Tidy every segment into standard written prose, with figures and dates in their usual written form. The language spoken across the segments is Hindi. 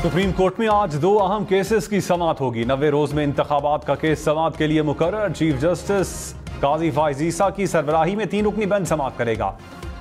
सुप्रीम कोर्ट में आज दो अहम केसेस की समाअत होगी। 90 रोज में इंतखाबात का केस समाअत के लिए मुकर्रर। चीफ जस्टिस काजी फाइज ईसा की सरबराही में 3 रुकनी बेंच समाअत करेगा।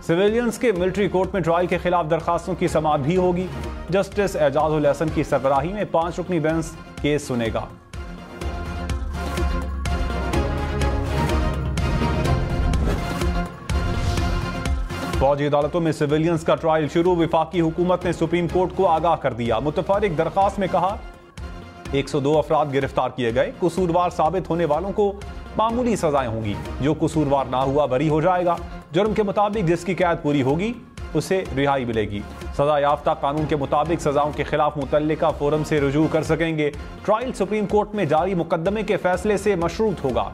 सिविलियंस के मिलिट्री कोर्ट में ट्रायल के खिलाफ दरखास्तों की समाअत भी होगी। जस्टिस एजाजुल हसन की सरबराही में 5 रुकनी बेंच केस सुनेगा। फौजी अदालतों में सिविलियंस का ट्रायल शुरू। विफाकी हुकूमत ने सुप्रीम कोर्ट को आगाह कर दिया। मुतफर्रिक दरखास्त में कहा 102 अफराद गिरफ्तार किए गए। कसूरवार साबित होने वालों को मामूली सजाएं होंगी। जो कसूरवार ना हुआ बरी हो जाएगा। जुर्म के मुताबिक जिसकी कैद पूरी होगी उसे रिहाई मिलेगी। सजा याफ्ता कानून के मुताबिक सजाओं के खिलाफ मुतल्लिका फोरम से रुजू कर सकेंगे। ट्रायल सुप्रीम कोर्ट में जारी मुकदमे के फैसले से मशरूत होगा।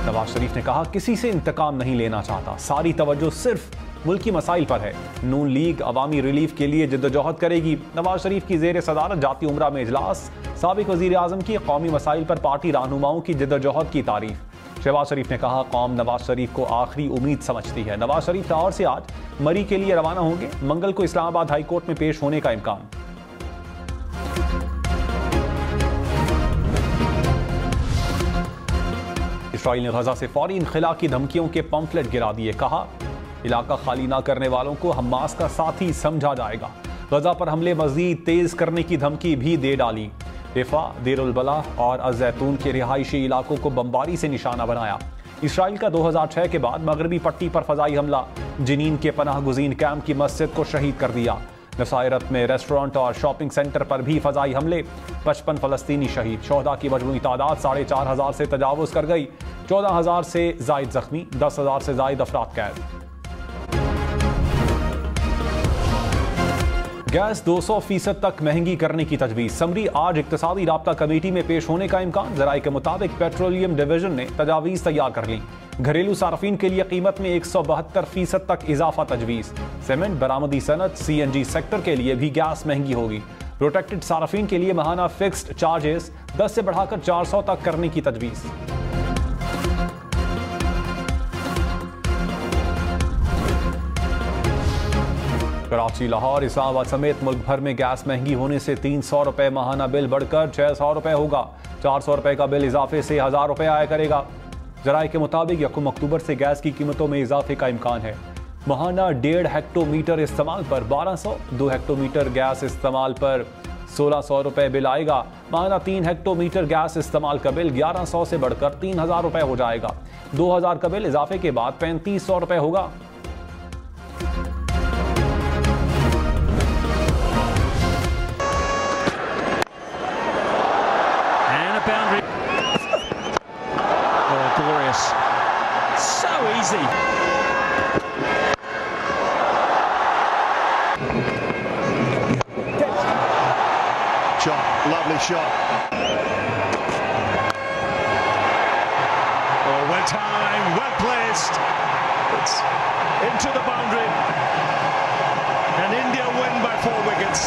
नवाज शरीफ ने कहा किसी से इंतकाम नहीं लेना चाहता। सारी तवज्जो सिर्फ मुल्की मसाइल पर है। नून लीग अवामी रिलीफ के लिए जद्दोजहद करेगी। नवाज शरीफ की जेर सदारत जाती उमरा में इजलास। साबिक वजीर आजम की कौमी मसाइल पर पार्टी रहनुमाओं की जद्दोजहद की तारीफ। शहबाज शरीफ ने कहा कौम नवाज शरीफ को आखिरी उम्मीद समझती है। नवाज शरीफ लाहौर से आज मरी के लिए रवाना होंगे। मंगल को इस्लामाबाद हाई कोर्ट में पेश होने का इम्कान। इसराइल ने गजा से फौरी इनखला की धमकियों के पंफलेट गिरा दिए। कहा इलाका खाली ना करने वालों को हमास का साथी समझा जाएगा। गजा पर हमले मजीद तेज करने की धमकी भी दे डाली। रिफा, देर उल बलाह और अज़ैतून के रिहायशी इलाकों को बमबारी से निशाना बनाया। इसराइल का 2006 के बाद मगरबी पट्टी पर फजाई हमला। जिनीन के पनाह गुज़ीन कैंप की मस्जिद को शहीद कर दिया। नसायरत में रेस्टोरेंट और शॉपिंग सेंटर पर भी फजाई हमले। 55 फलस्तीनी शहीद। शोहदा की मजमूई तादाद 4,500 से तजावुज कर गई। 14,000 से जायद जख्मी। 10,000 से जायद अफराद कैद। गैस 200% तक महंगी करने की तजवीज़। समरी आज इक्तिसादी राब्ता कमेटी में पेश होने का इम्कान। ज़राए के मुताबिक पेट्रोलियम डिवीजन ने तजावीज़ तैयार कर ली। घरेलू सार्फिन के लिए कीमत में 172% तक इजाफा तजवीज़। सीमेंट, बरामदी सनत, CNG सेक्टर के लिए भी गैस महंगी होगी। प्रोटेक्टेड सार्फिन के लिए माहाना फिक्स्ड चार्जेस 10 से बढ़ाकर 400 तक करने की तजवीज़। कराची, लाहौर, इस्लामाबाद समेत मुल्क भर में गैस महंगी होने से 300 रुपए माहाना बिल बढ़कर 600 रुपए होगा। 400 रुपए का बिल इजाफे से 1000 रुपए आया करेगा। जराये के मुताबिक 1 अक्टूबर से गैस की कीमतों में इजाफे का इम्कान है। माहाना 1.5 हेक्टोमीटर इस्तेमाल पर 1200, 2 हेक्टोमीटर गैस इस्तेमाल पर 1600 रुपए बिल आएगा। माहाना 3 हेक्टोमीटर गैस इस्तेमाल का बिल 1100 से बढ़कर 3000 रुपए हो जाएगा। 2000 का बिल इजाफे के बाद 3500 रुपए होगा। Lovely shot. Oh, well timed, well placed. It's into the boundary. And India win by 4 wickets.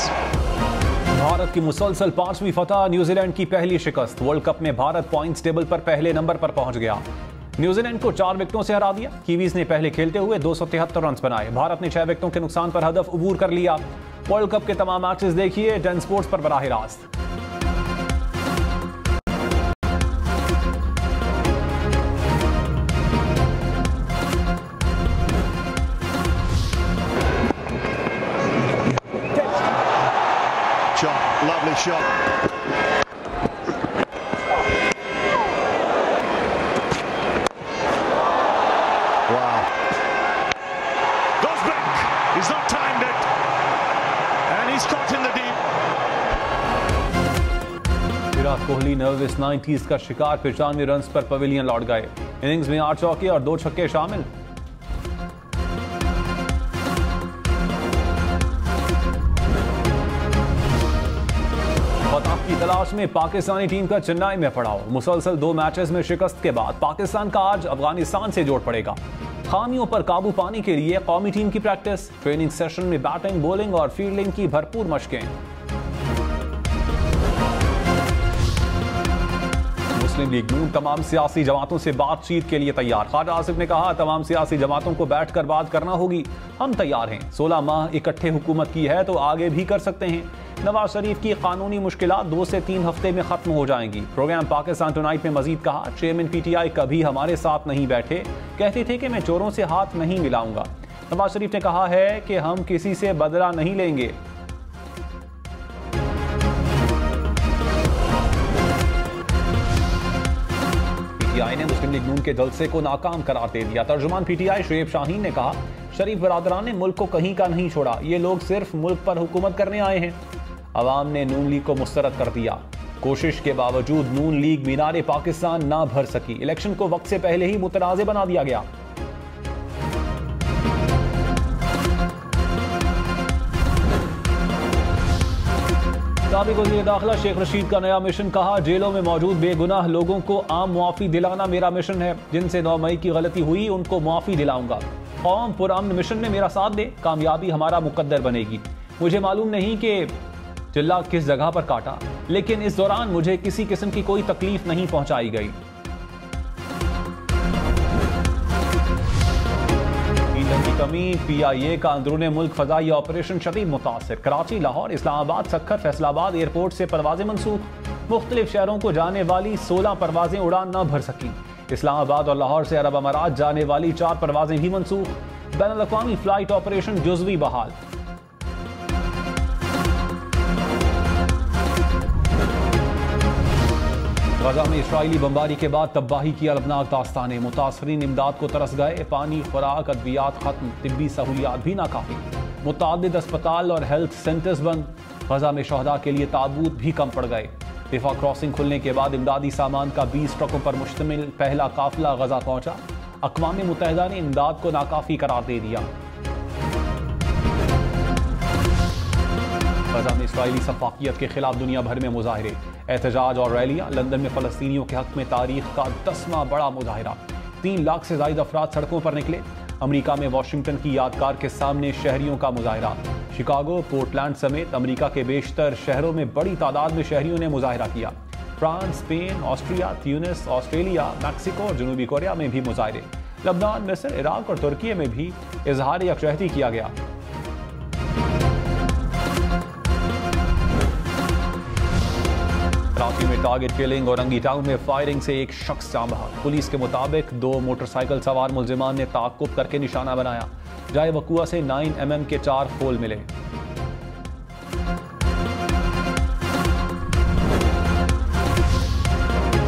Bharat की मुसलसल 5वीं फतह। न्यूजीलैंड की पहली शिकस्त। वर्ल्ड कप में भारत पॉइंट्स टेबल पर पहले नंबर पर पहुंच गया। न्यूजीलैंड को 4 विकेटों से हरा दिया। कीवीज ने पहले खेलते हुए 273 रन बनाए। भारत ने 6 विकेटों के नुकसान पर हदफ अबूर कर लिया। वर्ल्ड कप के तमाम मैचेस देखिए 10 स्पोर्ट्स पर बराह रास्त। Lovely shot. Wow. Goes back. He's not timed it. And he's caught in the deep. Virat Kohli nervous 90s का शिकार। 95 रन पर पवेलियन लौट गए। इनिंग्स में 8 चौके और 2 छक्के शामिल। की तलाश में पाकिस्तानी टीम का चेन्नई में पड़ाव। मुसलसल 2 मैचेस में शिकस्त के बाद पाकिस्तान का आज अफगानिस्तान से जोड़ पड़ेगा। खामियों पर काबू पाने के लिए कौमी टीम की प्रैक्टिस। ट्रेनिंग सेशन में बैटिंग, बॉलिंग और फील्डिंग की भरपूर मशकें। मुस्लिम लीग नून तमाम सियासी जमातों से बातचीत के लिए तैयार। ख्वाजा आसिफ ने कहा, तमाम सियासी जमातों को बैठकर बात करना होगी, हम तैयार हैं। 16 माह इकट्ठे हुकूमत की है तो आगे भी कर सकते हैं। नवाज शरीफ की कानूनी मुश्किलात 2 से 3 हफ्ते में खत्म हो जाएंगी। प्रोग्राम पाकिस्तान टुनाइट में मजीद कहा, चेयरमैन पीटीआई कभी हमारे साथ नहीं बैठे, कहते थे कि मैं चोरों से हाथ नहीं मिलाऊंगा। नवाज शरीफ ने कहा है कि हम किसी से बदला नहीं लेंगे। पीटीआई ने मुस्लिम लीग नून के जलसे को नाकाम करार दे दिया। तर्जुमान पीटीआई शुएब शाहीन ने कहा, शरीफ बरादरान ने मुल्क को कहीं का नहीं छोड़ा, ये लोग सिर्फ मुल्क पर हुकूमत करने आए हैं। अवाम ने नून लीग को मुस्तरद कर दिया। कोशिश के बावजूद नून लीग मीनारे पाकिस्तान ना भर सकी। इलेक्शन को वक्त से पहले ही मुतनाज़े बना दिया गया। साबिक वज़ीर दाखिला शेख रशीद का नया मिशन, कहा, जेलों में मौजूद बेगुनाह लोगों को आम मुआफ़ी दिलाना मेरा मिशन है। जिनसे 9 मई की गलती हुई उनको मुआफ़ी दिलाऊंगा। कौम पुरअमन मिशन में मेरा साथ दे, कामयाबी हमारा मुकद्दर बनेगी। मुझे मालूम नहीं कि चिल्ला किस जगह पर काटा, लेकिन इस दौरान मुझे किसी किस्म की कोई तकलीफ नहीं पहुंचाई गई। ईंधन की कमी, PIA का अंदरूनी मुल्क फजाई ऑपरेशन शदीद मुतासिर। कराची, लाहौर, इस्लामाबाद, सक्खर, फैसलाबाद एयरपोर्ट से परवाजें मनसूख। मुख्तलिफ शहरों को जाने वाली 16 परवाजें उड़ान न भर सकी। इस्लामाबाद और लाहौर से अरब अमारात जाने वाली 4 परवाजें भी मनसूख। बैनुल-अक़वामी फ्लाइट ऑपरेशन जुज़वी बहाल। गजा में इस्राइली बमबारी के बाद तबाही की अलबनाक दास्तानें। मुतासरीन इमदाद को तरस गए। पानी, खुराक, अद्वियात खत्म, तिब्बी सहूलियात भी नाकाफी। मुतअद्दिद अस्पताल और हेल्थ सेंटर्स बंद। गजा में शहदा के लिए ताबूत भी कम पड़ गए। रिफा क्रॉसिंग खुलने के बाद इमदादी सामान का 20 ट्रकों पर मुश्तमिल पहला काफिला गजा पहुंचा। अक़वाम मुत्तहिदा ने इमदाद को नाकाफी करार दे दिया। गजा में इस्राइली सफाकियत के खिलाफ दुनिया भर में मुजाहरे, एहतजाज और रैलियां। लंदन में फ़लस्तीनियों के हक में तारीख का 10वां बड़ा मुजाहरा। 3 लाख से ज़ायद अफराद सड़कों पर निकले। अमरीका में वाशिंगटन की यादगार के सामने शहरियों का मुजाहरा। शिकागो, पोर्टलैंड समेत अमरीका के बेशतर शहरों में बड़ी तादाद में शहरियों ने मुजाहरा किया। France, Spain, Austria, Tunis, Australia, Mexico और जनूबी कोरिया में भी मुजाहरे। लबनान, मिस्र, इराक और तुर्की में भी इजहार यकजहती किया गया। कराची में टारगेट किलिंग और अंगी टाउन में फायरिंग से एक शख्स जान बहा। पुलिस के मुताबिक 2 मोटरसाइकिल सवार मुल्जिमान ने ताक़ुब करके निशाना बनाया। जाए वक़ुआ से 9 mm के 4 खोल मिले।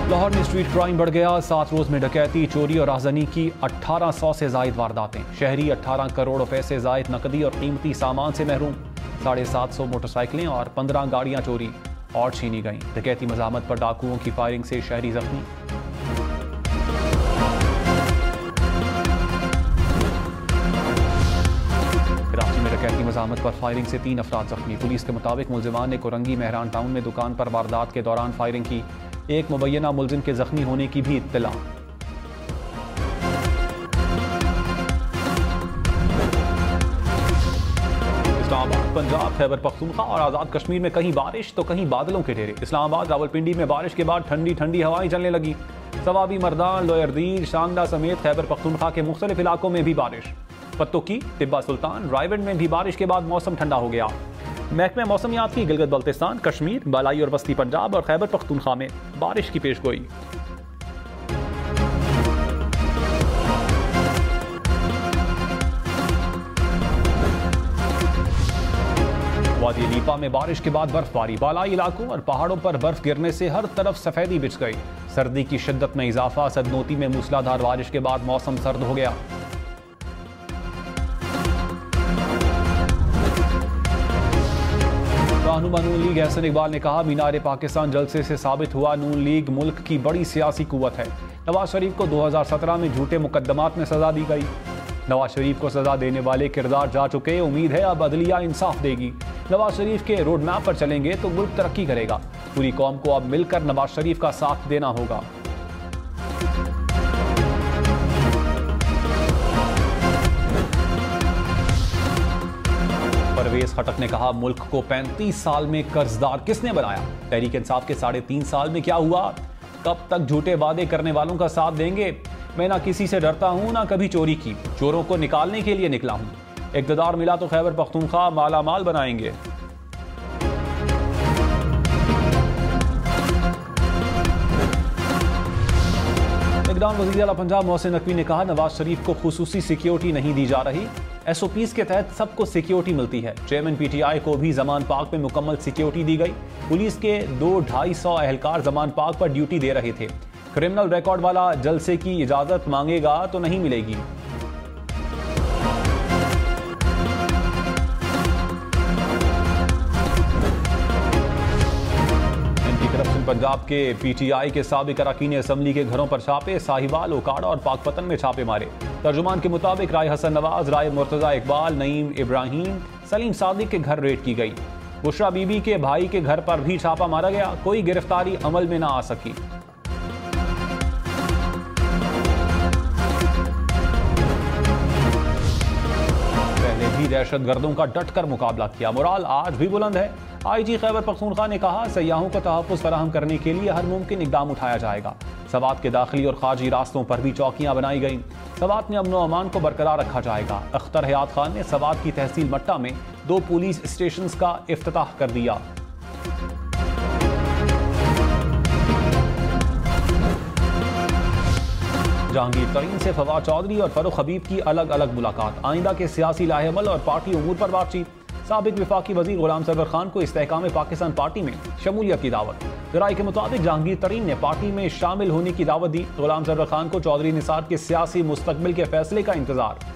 लाहौर में स्ट्रीट क्राइम बढ़ गया। 7 रोज में डकैती, चोरी और राहज़नी की 1800 से ज़ायद वारदातें। शहरी 18 करोड़ रुपए से ज़ायद नकदी और कीमती सामान से महरूम। 750 मोटरसाइकिलें और 15 गाड़ियां चोरी और छीनी गईं। डकैती मज़ामत पर डाकुओं की फायरिंग से शहरी जख्मी। कराची में डकैती मज़ामत पर फायरिंग से 3 अफराद जख्मी। पुलिस के मुताबिक मुल्जिमान ने कोरंगी मेहरान टाउन में दुकान पर वारदात के दौरान फायरिंग की। एक मुबैना मुल्जिम के जख्मी होने की भी इत्तला। इस्लामाबाद, पंजाब, खैबर पख्तूनख्वा और आज़ाद कश्मीर में कहीं बारिश तो कहीं बादलों के ढेरे। इस्लामाबाद, रावलपिंडी में बारिश के बाद ठंडी ठंडी हवाएं चलने लगी। सवाबी, मर्दान, लोयरदीर, शांगदा समेत खैबर पख्तूनख्वा के मुख्तलिफ इलाकों में भी बारिश। पत्तोकी, तिब्बा सुल्तान, रायगढ़ में भी बारिश के बाद मौसम ठंडा हो गया। महकमा मौसमियात की गिलगित बल्तिस्तान, कश्मीर, बालाई और वस्ती पंजाब और खैबर पख्तूनख्वा में बारिश की पेशगोई। वादी लीपा में बारिश के बाद बर्फबारी। बालाई इलाकों और पहाड़ों पर बर्फ गिरने से हर तरफ सफेदी बिछ गई। सर्दी की शिद्दत में इजाफा। सदनोती में मूसलाधार बारिश के बाद मौसम सर्द हो गया। रहनुमा नून लीग एहसन इकबाल ने कहा, मीनार पाकिस्तान जलसे से साबित हुआ नून लीग मुल्क की बड़ी सियासी कुव्वत है। नवाज शरीफ को 2017 में झूठे मुकदमात में सजा दी गई। नवाज शरीफ को सजा देने वाले किरदार जा चुके। उम्मीद है अब अदलिया इंसाफ देगी। नवाज शरीफ के रोड मैप पर चलेंगे तो मुल्क तरक्की करेगा। पूरी कौम को अब मिलकर नवाज शरीफ का साथ देना होगा। परवेज खटक ने कहा, मुल्क को 35 साल में कर्जदार किसने बनाया? तहरीक इंसाफ के 3.5 साल में क्या हुआ? कब तक झूठे वादे करने वालों का साथ देंगे? मैं ना किसी से डरता हूं, ना कभी चोरी की। चोरों को निकालने के लिए निकला हूं। इक़्तिदार मिला तो खैबर पख्तूनख्वा माला माल बनाएंगे। निगरान वज़ीर आला पंजाब मोहसिन नकवी ने कहा, नवाज शरीफ को खुसूसी सिक्योरिटी नहीं दी जा रही। SOPs के तहत सबको सिक्योरिटी मिलती है। चेयरमैन PTI को भी जमान पार्क में मुकम्मल सिक्योरिटी दी गई। पुलिस के 200-250 एहलकार जमान पार्क पर ड्यूटी दे रहे थे। क्रिमिनल रिकॉर्ड वाला जलसे की इजाजत मांगेगा तो नहीं मिलेगी। करप्शन पंजाब के PTI के साबिक अरकान असम्बली के घरों पर छापे। साहिवाल, ओकाड़ा और पाकपतन में छापे मारे। तर्जुमान के मुताबिक राय हसन नवाज, राय मुर्तजा इकबाल, नईम इब्राहिम, सलीम सादिक के घर रेड की गई। बुशरा बीबी के भाई के घर पर भी छापा मारा गया। कोई गिरफ्तारी अमल में ना आ सकी। दहशतगर्दों का डटकर मुकाबला किया। मोराल आज भी बुलंद है। IG खैबर पख्तूनख्वा ने कहा, सयाहों को तहफ़्फ़ुज़ फराहम करने के लिए हर मुमकिन इक़दाम उठाया जाएगा। सवात के दाखिली और खारजी रास्तों पर भी चौकियां बनाई गई। सवात में अमन व अमान को बरकरार रखा जाएगा। अख्तर हयात खान ने सवात की तहसील मट्टा में 2 पुलिस स्टेशन का इफ्तिताह कर दिया। जहांगीर तरीन से फवाद चौधरी और फरूख हबीब की अलग अलग मुलाकात। आइंदा के सियासी लाहेअमल और पार्टी उमूर पर बातचीत। साबिक वफाकी वजीर गुलाम सरवर खान को इस्तेहकाम पाकिस्तान पार्टी में शमूलियत की दावत। जराये के मुताबिक जहांगीर तरीन ने पार्टी में शामिल होने की दावत दी। गुलाम सरवर खान को चौधरी निसार के सियासी मुस्तकबिल के फैसले का इंतजार।